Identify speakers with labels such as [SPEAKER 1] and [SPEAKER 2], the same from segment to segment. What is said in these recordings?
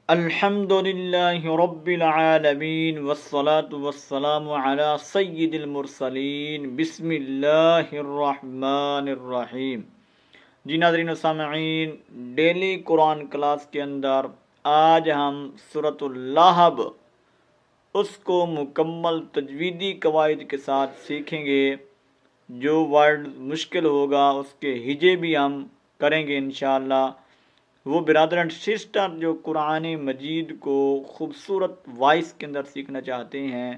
[SPEAKER 1] الحمدللہ رب العالمین والصلاة والسلام علی سید المرسلین بسم اللہ الرحمن الرحیم۔ جی ناظرین و سامعین، ڈیلی قرآن کلاس کے اندر آج ہم سورۃ اللہب اس کو مکمل تجویدی قواعد کے ساتھ سیکھیں گے۔ جو ورڈ مشکل ہوگا اس کے ہجے بھی ہم کریں گے انشاءاللہ۔ وہ برادر اینڈ سسٹر جو قرآن مجید کو خوبصورت وائس کے اندر سیکھنا چاہتے ہیں،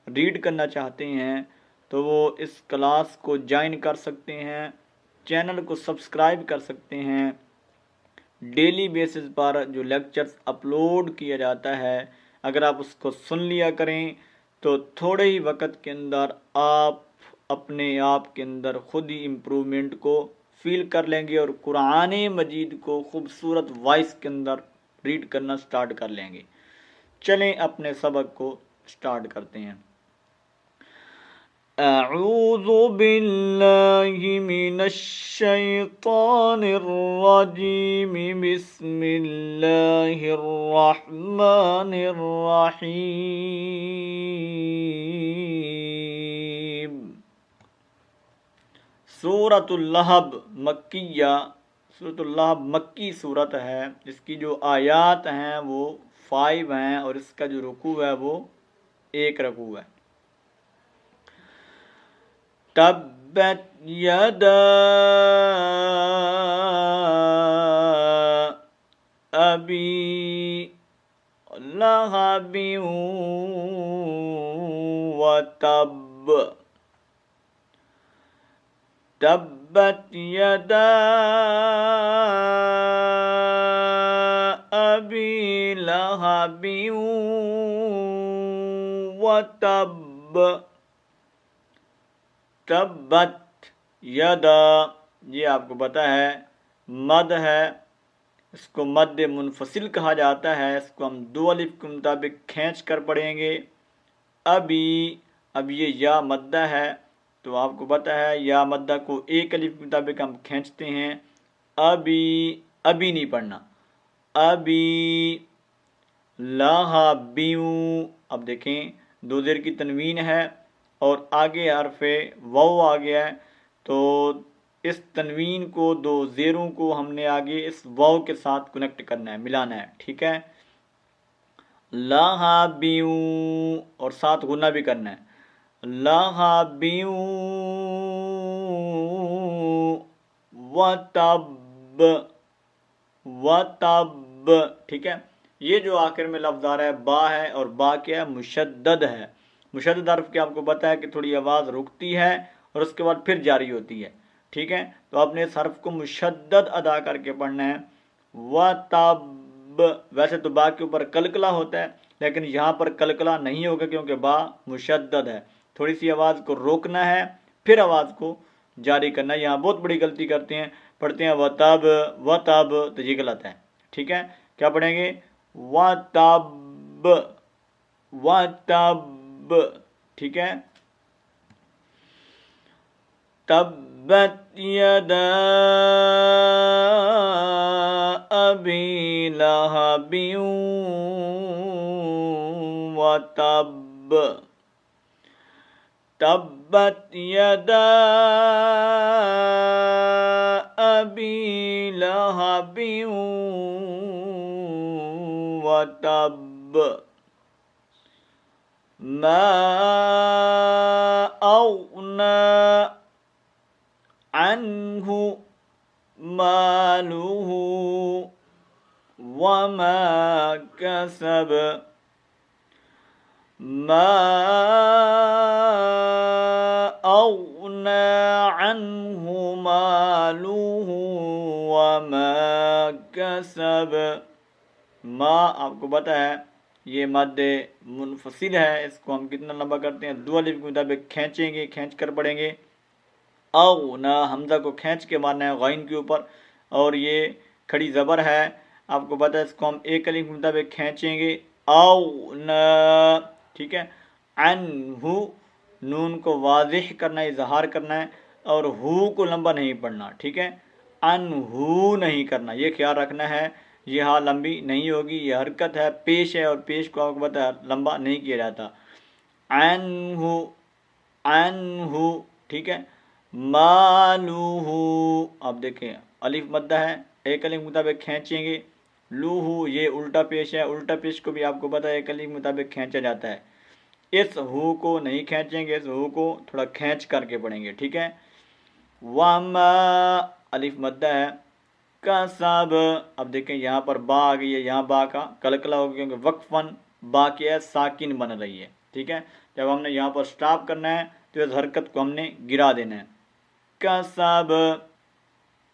[SPEAKER 1] ریڈ کرنا چاہتے ہیں، تو وہ اس کلاس کو جوائن کر سکتے ہیں، چینل کو سبسکرائب کر سکتے ہیں۔ ڈیلی بیسز پر جو لیکچرز اپلوڈ کیا جاتا ہے، اگر آپ اس کو سن لیا کریں تو تھوڑے ہی وقت کے اندر آپ اپنے آپ کے اندر خود ہی امپرومنٹ کو فیل کر لیں گے اور قرآن مجید کو خوبصورت وائس کے اندر ریڈ کرنا سٹارٹ کر لیں گے۔ چلیں اپنے سبق کو سٹارٹ کرتے ہیں۔ اعوذ باللہ من الشیطان الرجیم، بسم اللہ الرحمن الرحیم۔ سورۃ اللہب مکیہ، سورۃ اللہب مکی صورت ہے، اس کی جو آیات ہیں وہ 5 ہیں اور اس کا جو رکوع ہے وہ 1 رکوع ہے۔ تبت یدا ابی لہب وتب، تبت یدا ابی لہب وتب۔ تبت یدا، یہ آپ کو پتہ ہے مد ہے، اس کو مد منفصل کہا جاتا ہے۔ اس کو ہم 2 الف کے مطابق کھینچ کر پڑھیں گے۔ ابی، اب یہ یا مدہ ہے تو آپ کو پتہ ہے یا مدہ کو 1 الف کے مطابق ہم کھینچتے ہیں۔ ابی، ابھی نہیں پڑھنا، ابی لہبیوں، اب دیکھیں 2 زیر کی تنوین ہے اور آگے حرف واو آ گیا ہے، تو اس تنوین کو 2 زیروں کو ہم نے آگے اس واو کے ساتھ کنیکٹ کرنا ہے، ملانا ہے، ٹھیک ہے۔ لہبیوں، اور ساتھ غنہ بھی کرنا ہے، لہبیوں وتب، وتب، ٹھیک ہے۔ یہ جو آخر میں لفظ آ رہا ہے با ہے، اور با کیا ہے؟ مشدد ہے۔ مشدد حرف کے آپ کو پتہ ہے کہ تھوڑی آواز رکتی ہے اور اس کے بعد پھر جاری ہوتی ہے، ٹھیک ہے۔ تو آپ نے اس حرف کو مشدد ادا کر کے پڑھنا ہے۔ وتب، ویسے تو با کے اوپر قلقلہ ہوتا ہے لیکن یہاں پر قلقلہ نہیں ہوگا کیونکہ با مشدد ہے۔ تھوڑی سی آواز کو روکنا ہے پھر آواز کو جاری کرنا ہے۔ یہاں بہت بڑی غلطی کرتے ہیں، پڑھتے ہیں وتب وتب، تو یہ غلط ہے، ٹھیک ہے۔ کیا پڑھیں گے؟ وتب، وتب، ٹھیک ہے۔ تبت یدا ابی لہب وتب، تبت یدا ابی لہب وتب، ما اغنی عنہ مالہ وما کسب، ما اغنی عنہ مالہ وما کسب۔ ما آپ کو پتہ ہے یہ مد منفصل ہے، اس کو ہم کتنا لمبا کرتے ہیں؟ 2 الف کے مطابق کھینچیں گے، کھینچ کر پڑھیں گے۔ اغنی، حمزہ کو کھینچ کے مارنا ہے غین کے اوپر، اور یہ کھڑی زبر ہے، آپ کو پتہ ہے اس کو ہم 1 الف کے مطابق کھینچیں گے۔ اغنی، ٹھیک ہے۔ عنہ، نون کو واضح کرنا ہے، اظہار کرنا ہے، اور ہو کو لمبا نہیں پڑھنا، ٹھیک ہے۔ عنہ نہیں کرنا، یہ خیال رکھنا ہے۔ یہ ہاں لمبی نہیں ہوگی، یہ حرکت ہے، پیش ہے، اور پیش کو آپ کو پتہ ہے لمبا نہیں کیا جاتا. عنہ، عنہ، ٹھیک ہے. مالوہ، اب دیکھیں الف مدہ ہے، ایک الف مطابق کھینچیں گے. لوہ یہ الٹا پیش ہے، الٹا پیش کو بھی آپ کو پتہ ہے ایک الف مطابق کھینچا جاتا ہے. اس ہو کو نہیں کھینچیں گے، اس ہو کو تھوڑا کھینچ کر کے پڑھیں گے، ٹھیک ہے. وما الف مدہ ہے. کسب، اب دیکھیں یہاں پر با آ گئی ہے، یہاں با کا کلکلا ہو گیا کیونکہ وقفاً با کیا ہے ساکن بن رہی ہے، ٹھیک ہے. جب ہم نے یہاں پر سٹاپ کرنا ہے تو اس حرکت کو ہم نے گرا دینا ہے. کسب،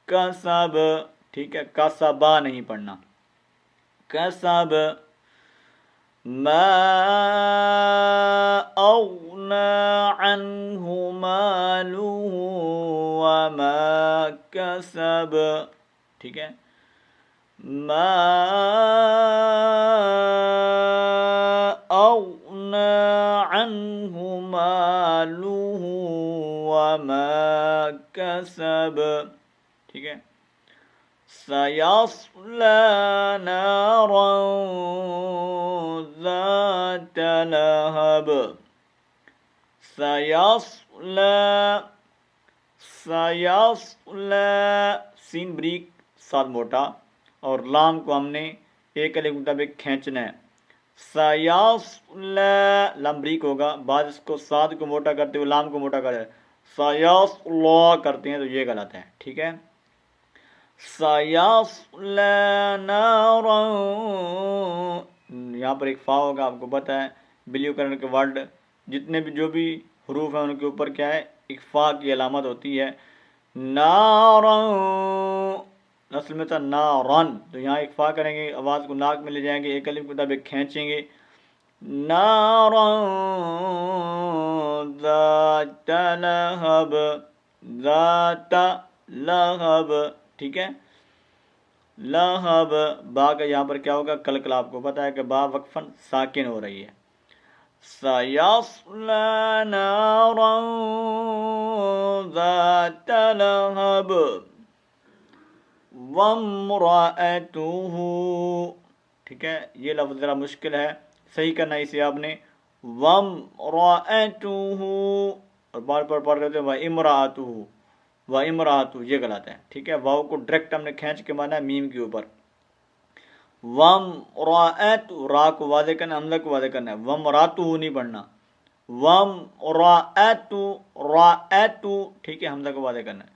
[SPEAKER 1] کسب، ٹھیک ہے. کسبا نہیں پڑھنا. کسب، ما اغنى عنه ماله وما کسب، ٹھیک ہے. ما اغنى عنه ماله وما کسب، ٹھیک ہے. سيصلى نارا ذات لهب. سيصلى، سيصلى، سین بریک ساتھ موٹا اور لام کو ہم نے ایک الف مطابق کھینچنا ہے. سیصلى لام بریک ہوگا، بعد اس کو ساتھ کو موٹا کرتے ہوئے لام کو موٹا کرتے ہیں، سیصلى کرتے ہیں تو یہ غلط ہے، ٹھیک ہے. سیصلى نارا، یہاں پر ایک فا ہوگا، آپ کو پتہ ہے بلیو کرنے کے ورڈ جتنے بھی جو بھی حروف ہیں ان کے اوپر کیا ہے ایک فا کی علامت ہوتی ہے. نارا، اصل میں تھا نارن، تو یہاں ایک فا کریں گے، آواز کو ناک میں لے جائیں گے، ایک الف کے مطابق کھینچیں گے. نارا ذات لہب، ذات لہب، ٹھیک ہے. لہب، با کا یہاں پر کیا ہوگا کلکلا، آپ کو پتہ ہے کہ با وقفاً ساکن ہو رہی ہے. سیصلى نارا ذات لہب وامرأته، ٹھیک ہے. یہ لفظ ذرا مشکل ہے، صحیح کرنا اسے آپ نے. وامرأته، اور بار بار پڑھ رہے تھے وامرأته، وامرأته، یہ غلط ہے، ٹھیک ہے. واو کو ڈائریکٹ ہم نے کھینچ کے مانا ہے میم کے اوپر. وامرأته، را کو واضح کرنا، حمزہ کو واضح کرنا ہے. وامرأته نہیں پڑھنا. وامرأته، رأته، ٹھیک ہے، حمزہ کو واضح کرنا ہے.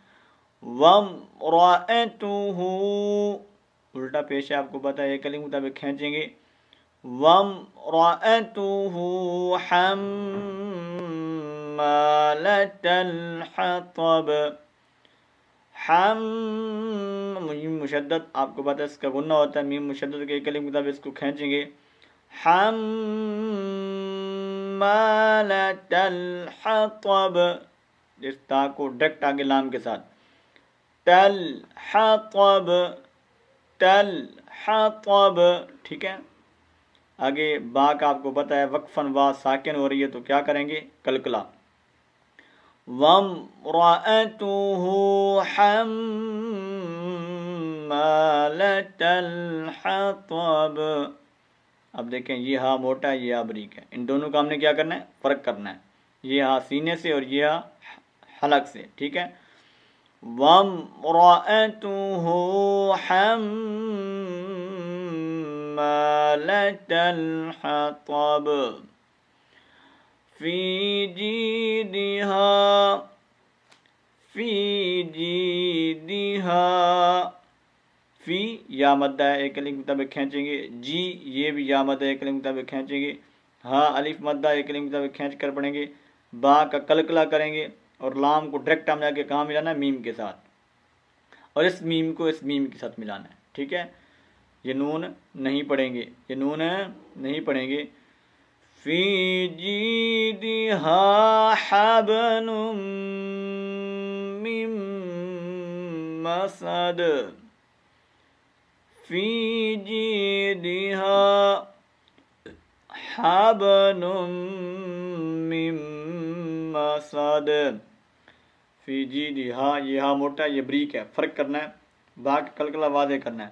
[SPEAKER 1] وامرأته، الٹا پیش ہے، آپ کو پتہ ہے ایک الف مطابق کھینچیں گے. وامرأته حمالة الحطب. میم مشدد، آپ کو پتہ ہے اس کا غنہ ہوتا ہے، میم مشدد کے ایک الف مطابق اس کو کھینچیں گے. حمالة الحطب، اس تا کو ڈائریکٹ آگے لام کے ساتھ. تل حطب، تل حطب، ٹھیک ہے. آگے با کا آپ کو پتہ ہے وقفاً وا ساکن ہو رہی ہے تو کیا کریں گے کلکلا. وامرأته حمالة الحطب. اب دیکھیں یہ ہا موٹا ہے، یہ ہا بریک ہے، ان دونوں کا ہم نے کیا کرنا ہے فرق کرنا ہے. یہ ہا سینے سے اور یہ ہا حلق سے، ٹھیک ہے. وامرأته حمالة الحطب في جيدها، في جيدها، فی یا مدہ ہے، ایک الف مطابق کھینچیں گے. جی یہ بھی یا مدہ ایک الف مطابق کھینچیں گے. ہاں الف مدہ ایک الف مطابق کھینچ کر پڑھیں گے. با کا کلکلا کریں گے اور لام کو ڈائریکٹ ہم جا کے کہاں ملانا ہے میم کے ساتھ، اور اس میم کو اس میم کے ساتھ ملانا ہے، ٹھیک ہے. یہ نون نہیں پڑھیں گے، یہ نون نہیں پڑھیں گے. فی جیدہا حبل من مسد، فی جیدہا حبل من مسد. فی جیدہا، یہ ہا موٹا یہ بریک ہے، فرق کرنا ہے، با کا کلکلا واضح کرنا ہے.